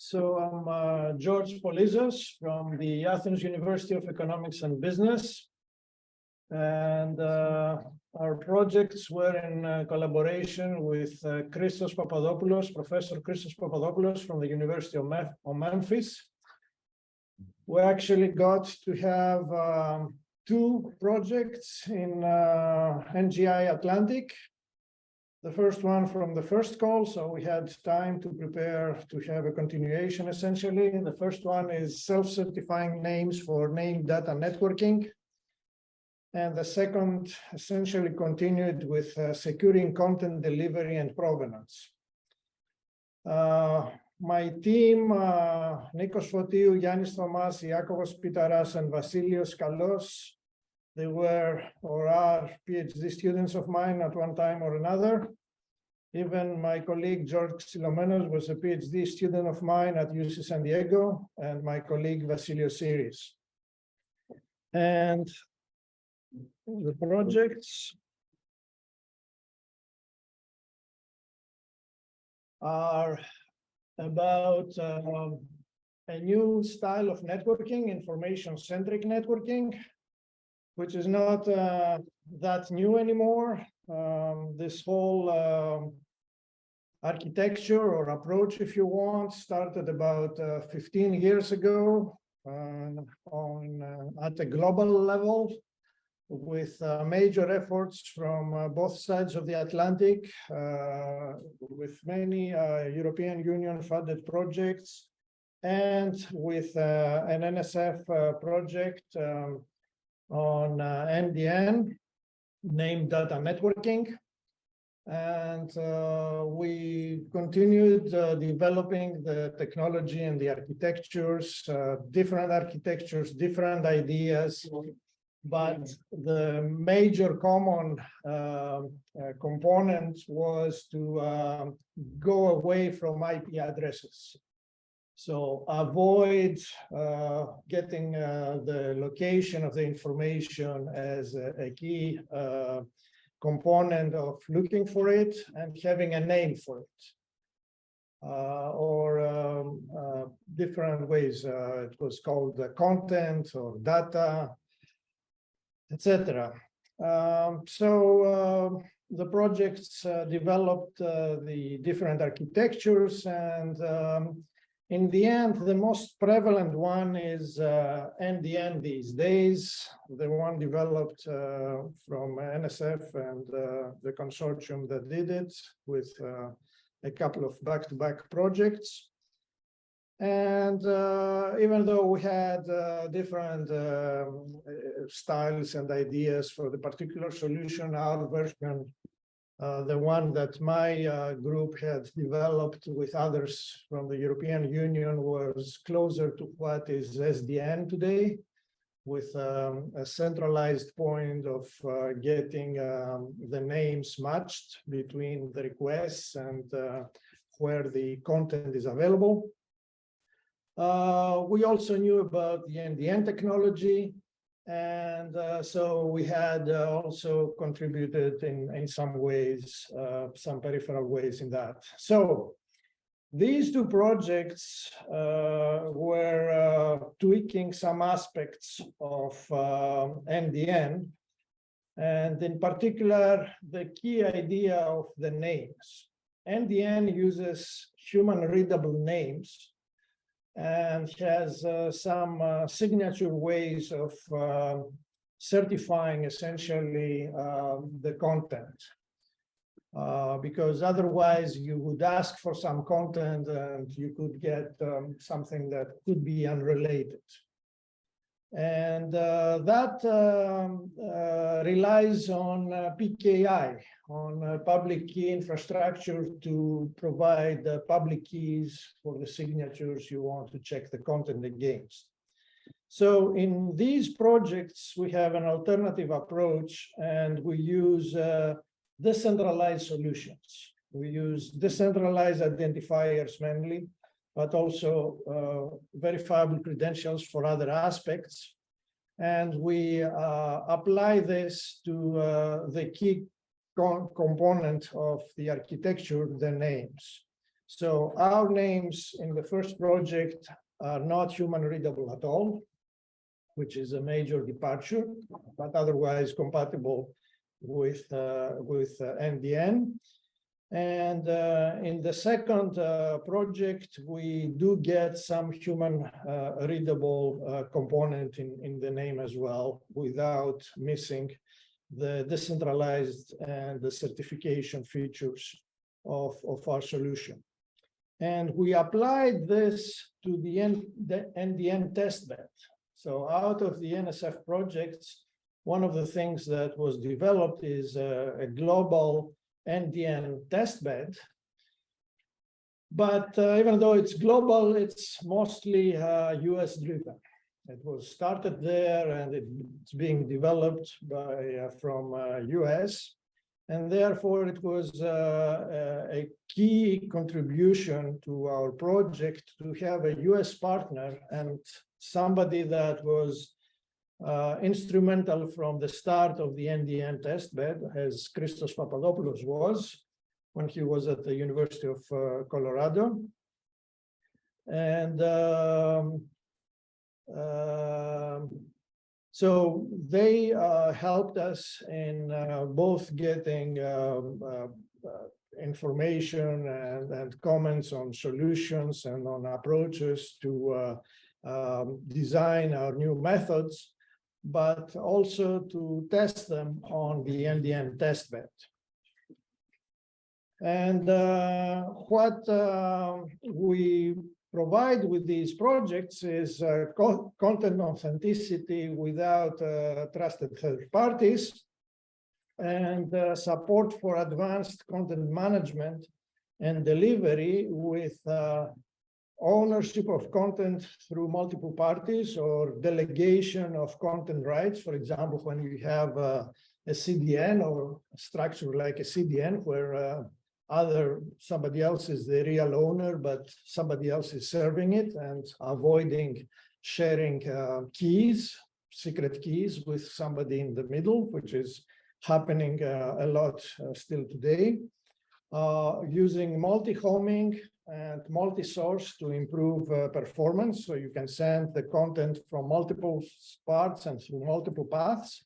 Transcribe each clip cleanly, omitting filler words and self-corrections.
So I'm George Polyzos from the Athens University of Economics and Business. And our projects were in collaboration with Christos Papadopoulos, Professor Christos Papadopoulos from the University of Memphis. We actually got to have two projects in NGIatlantic. The first one from the first call, so we had time to prepare to have a continuation essentially. The first one is self-certifying names for name data networking. And the second essentially continued with securing content delivery and provenance. My team, Nikos Fotiou, Yannis Thomas, Iakovos Pitaras, and Vasilios Kalos, they were or are PhD students of mine at one time or another. Even my colleague George Xilomenos was a PhD student of mine at UC San Diego, and my colleague Vasilios Siris. And the projects are about a new style of networking, information-centric networking, which is not that new anymore. This whole architecture or approach, if you want, started about 15 years ago at a global level with major efforts from both sides of the Atlantic, with many European Union funded projects, and with an NSF project on NDN, named data networking. And we continued developing the technology and the architectures, different ideas, but the major common component was to go away from IP addresses. So avoid getting the location of the information as a key component of looking for it and having a name for it, or different ways. It was called content or data, etc. So the projects developed the different architectures, and in the end, the most prevalent one is NDN these days, the one developed from NSF and the consortium that did it, with a couple of back-to-back projects. And even though we had different styles and ideas for the particular solution, our version, the one that my group had developed with others from the European Union, was closer to what is SDN today, with a centralized point of getting the names matched between the requests and where the content is available. We also knew about the NDN technology, and so we had also contributed in some ways, some peripheral ways in that. So these two projects were tweaking some aspects of NDN, and in particular, the key idea of the names. NDN uses human-readable names and has some signature ways of certifying essentially the content. Because otherwise you would ask for some content and you could get something that could be unrelated. And that relies on PKI, on public key infrastructure to provide public keys for the signatures you want to check the content against. So in these projects, we have an alternative approach, and we use decentralized solutions. We use decentralized identifiers mainly, but also verifiable credentials for other aspects. And we apply this to the key component of the architecture, the names. So our names in the first project are not human readable at all, which is a major departure, but otherwise compatible with NDN. And in the second project, we do get some human readable component in the name as well, without missing the decentralized and the certification features of our solution. And we applied this to the NDN testbed. So out of the NSF projects, one of the things that was developed is a global NDN testbed. But even though it's global, it's mostly US driven. It was started there and it's being developed from US. And therefore, it was a key contribution to our project to have a US partner and somebody that was instrumental from the start of the NDN testbed, as Christos Papadopoulos was when he was at the University of Colorado. And so they helped us in both getting information and comments on solutions and on approaches to design our new methods, but also to test them on the NDN testbed. And what we provide with these projects is content authenticity without trusted third parties, and support for advanced content management and delivery with ownership of content through multiple parties or delegation of content rights. For example, when you have a CDN or a structure like a CDN where somebody else is the real owner, but somebody else is serving it, and avoiding sharing keys, secret keys with somebody in the middle, which is happening a lot still today. Using multi-homing and multi-source to improve performance, so you can send the content from multiple parts and through multiple paths,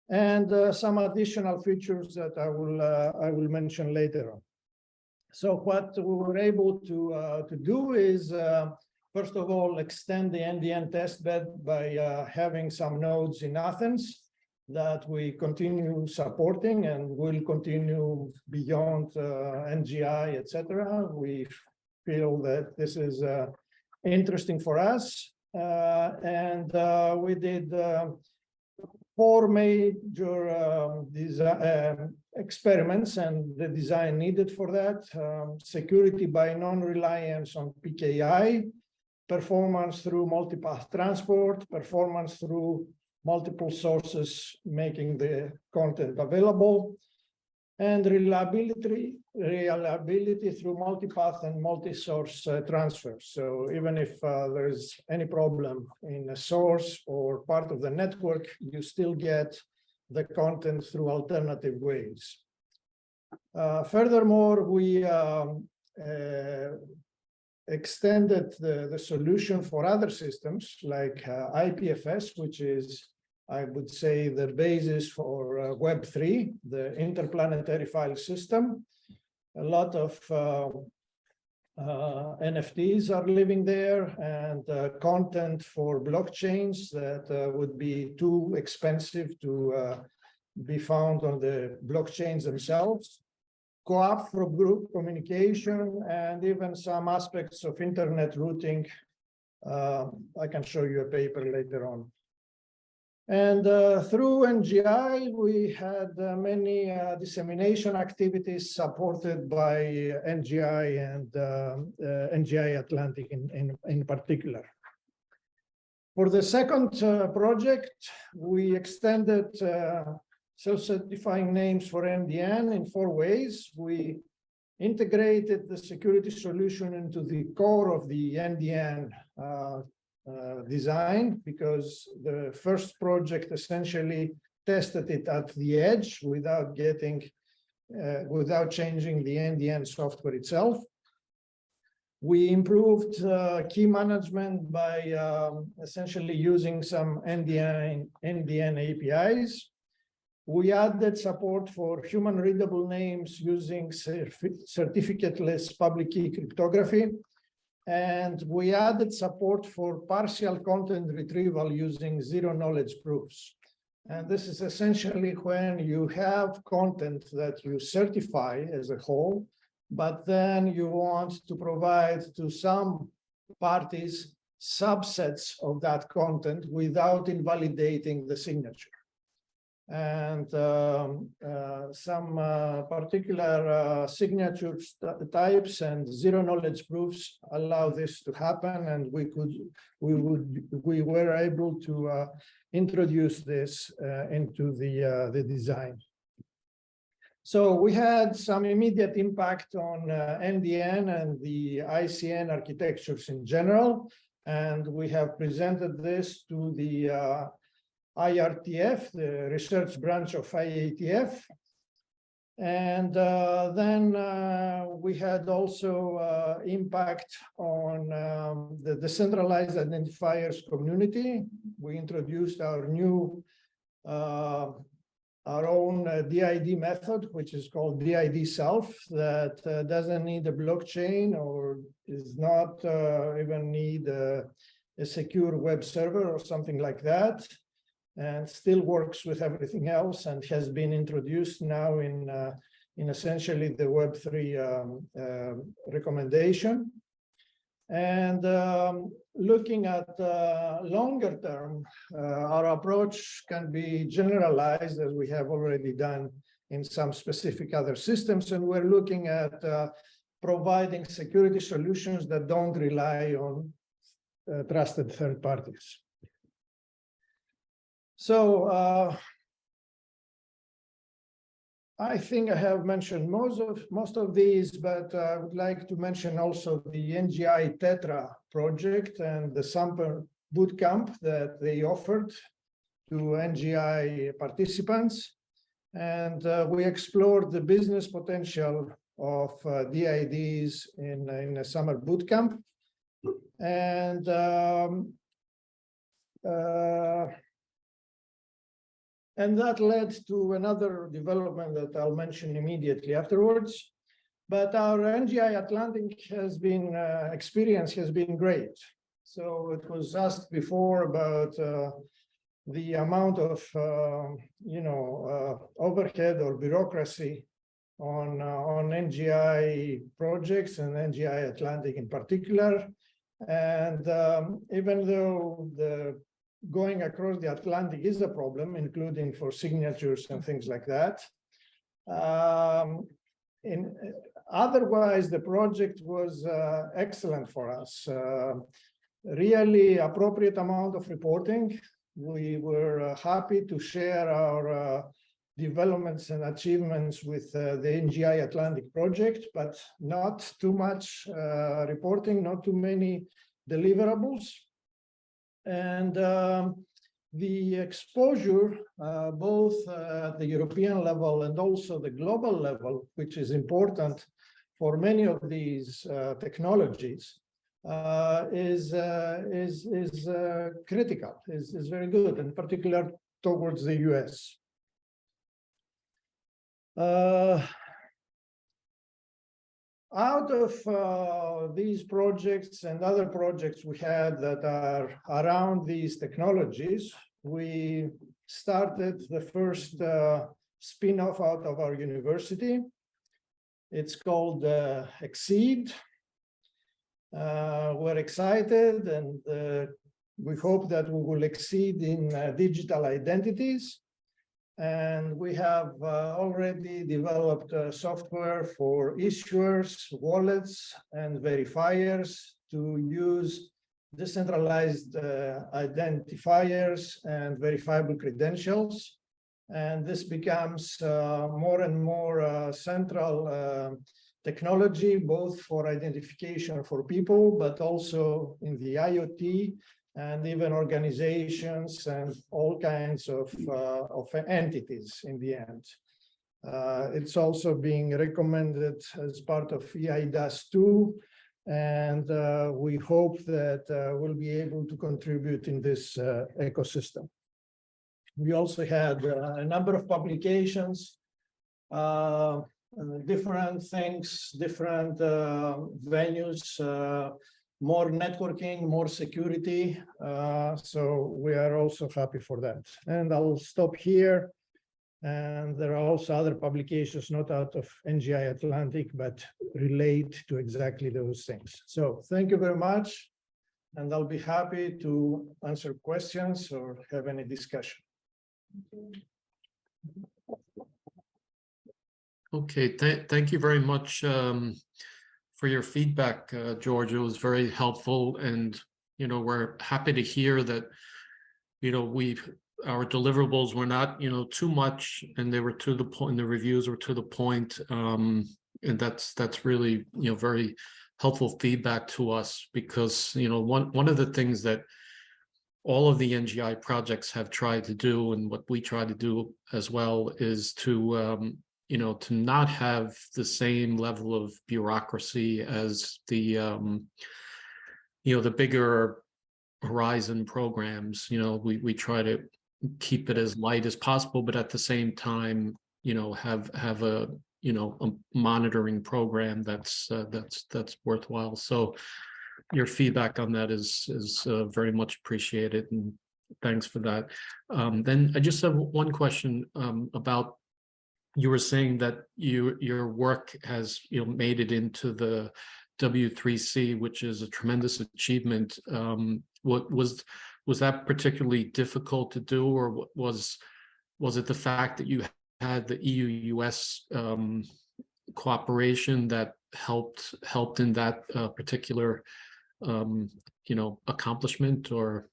and some additional features that I will mention later on. So what we were able to do is, first of all, extend the NDN testbed by having some nodes in Athens that we continue supporting and will continue beyond NGI, etc. We feel that this is interesting for us, and we did 4 major experiments and the design needed for that: security by non-reliance on PKI, performance through multipath transport, performance through multiple sources making the content available, and reliability through multipath and multi-source transfers. So even if there's any problem in a source or part of the network, you still get the content through alternative ways. Furthermore, we extended the solution for other systems like IPFS, which is, I would say, the basis for Web3, the interplanetary file system. A lot of NFTs are living there, and content for blockchains that would be too expensive to be found on the blockchains themselves. Co-op for group communication, and even some aspects of internet routing. I can show you a paper later on. And through NGI, we had many dissemination activities supported by NGI and NGIatlantic in particular. For the second project, we extended self-certifying names for NDN in 4 ways. We integrated the security solution into the core of the NDN design, because the first project essentially tested it at the edge without changing the NDN software itself. We improved key management by essentially using some NDN APIs. We added support for human readable names using certificateless public key cryptography. And we added support for partial content retrieval using zero-knowledge proofs. And this is essentially when you have content that you certify as a whole, but then you want to provide to some parties subsets of that content without invalidating the signature. And some particular signature types and zero-knowledge proofs allow this to happen, and we were able to introduce this into the design. So we had some immediate impact on NDN and the ICN architectures in general, and we have presented this to the IRTF, the research branch of IATF. And then we had also impact on the decentralized identifiers community. We introduced our new, our own DID method, which is called DID self, that doesn't need a blockchain or is not even need a secure web server or something like that, and still works with everything else, and has been introduced now in essentially the Web3 recommendation. And looking at longer term, our approach can be generalized, as we have already done in some specific other systems, and we're looking at providing security solutions that don't rely on trusted third parties. So I think I have mentioned most of these, but I would like to mention also the NGI Tetra project and the sample bootcamp that they offered to NGI participants. And we explored the business potential of DIDs in a summer bootcamp. And that led to another development that I'll mention immediately afterwards. But our NGIatlantic experience has been great. So it was asked before about the amount of overhead or bureaucracy on NGI projects and NGIatlantic in particular. And even though going across the Atlantic is a problem, including for signatures and things like that. Otherwise, the project was excellent for us. Really appropriate amount of reporting. We were happy to share our developments and achievements with the NGIatlantic project, but not too much reporting, not too many deliverables. And the exposure, both at the European level and also the global level, which is important for many of these technologies, is critical, is very good, in particular towards the US. Out of these projects and other projects we had that are around these technologies, we started the first spin-off out of our university. It's called Exceed. We're excited, and we hope that we will exceed in digital identities. And we have already developed software for issuers, wallets, and verifiers to use decentralized identifiers and verifiable credentials. And this becomes more and more central technology, both for identification for people, but also in the IoT, and even organizations and all kinds of entities in the end. It's also being recommended as part of EIDAS 2 And we hope that we'll be able to contribute in this ecosystem. We also had a number of publications, different things, different venues, more networking, more security. So we are also happy for that. And I'll stop here. And there are also other publications, not out of NGI Atlantic, but relate to exactly those things. So thank you very much. And I'll be happy to answer questions or have any discussion. Okay, thank you very much for your feedback, George. It was very helpful, and we're happy to hear that our deliverables were not too much, and they were to the point. The reviews were to the point, and that's really very helpful feedback to us, because one of the things that all of the NGI projects have tried to do, and what we try to do as well, is to to not have the same level of bureaucracy as the the bigger horizon programs. We try to keep it as light as possible, but at the same time have a a monitoring program that's worthwhile. So your feedback on that is very much appreciated, and thanks for that. Then I just have one question about, you were saying that your work has made it into the W3C, which is a tremendous achievement. What was that particularly difficult to do, or was it the fact that you had the EU-US cooperation that helped in that particular accomplishment? Or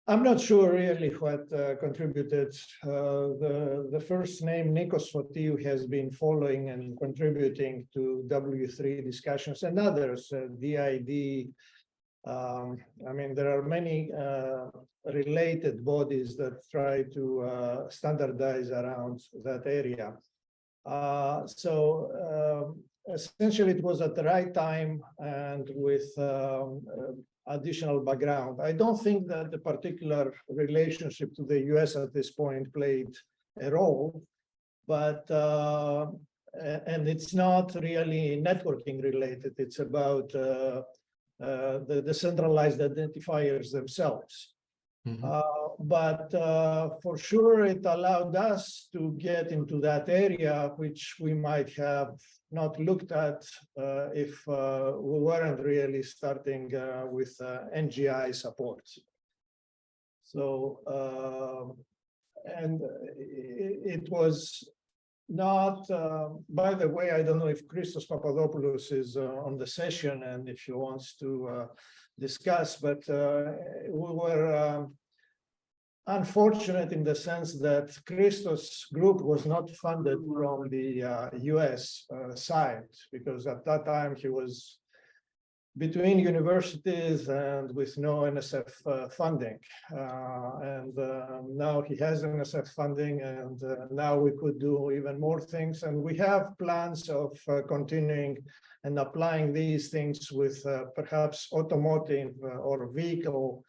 I'm not sure really what contributed. The first name, Nikos Fotiou, has been following and contributing to W3 discussions, and others, DID. I mean, there are many related bodies that try to standardize around that area. So essentially, it was at the right time and with additional background. I don't think that the particular relationship to the US at this point played a role, but and it's not really networking related. It's about the decentralized identifiers themselves. But for sure, it allowed us to get into that area, which we might have not looked at if we weren't really starting with NGI support. So, and it was not, by the way, I don't know if Christos Papadopoulos is on the session and if he wants to discuss, but we were unfortunate in the sense that Christos' group was not funded from the US side, because at that time he was between universities and with no NSF funding. And now he has NSF funding, and now we could do even more things. And we have plans of continuing and applying these things with perhaps automotive or vehicle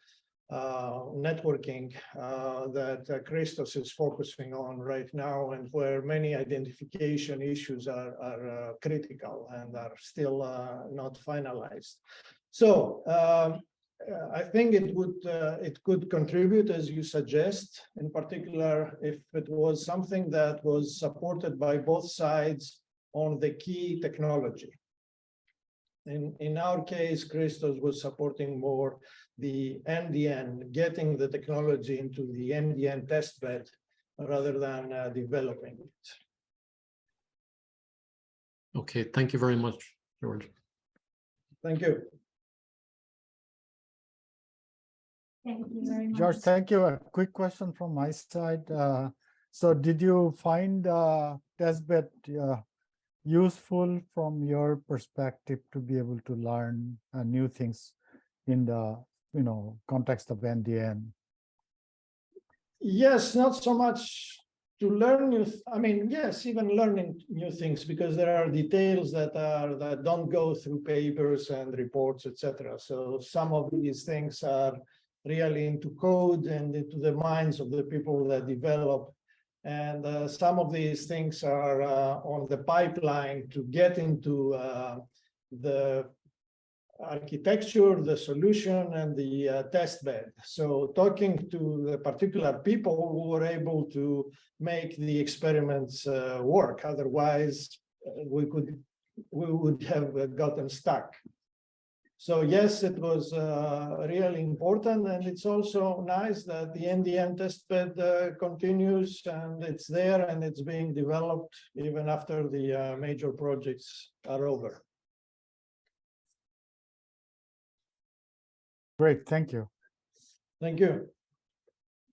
networking that Christos is focusing on right now, and where many identification issues are critical and are still not finalized. So I think it could contribute, as you suggest, in particular if it was something that was supported by both sides on the key technology. In our case, Christos was supporting more the NDN, getting the technology into the NDN testbed rather than developing it. Okay, thank you very much, George. Thank you. Thank you very much. George, thank you. A quick question from my side. So did you find testbed useful from your perspective to be able to learn new things in the context of NDN? Yes, not so much to learn new, I mean, yes, even learning new things, because there are details that don't go through papers and reports, etc. So some of these things are really into code and into the minds of the people that develop. And some of these things are on the pipeline to get into the architecture, the solution, and the test bed. So talking to the particular people who were able to make the experiments work. Otherwise, we would have gotten stuck. So yes, it was really important, and it's also nice that the NDN testbed continues, and it's there, and it's being developed even after the major projects are over. Great, thank you. Thank you.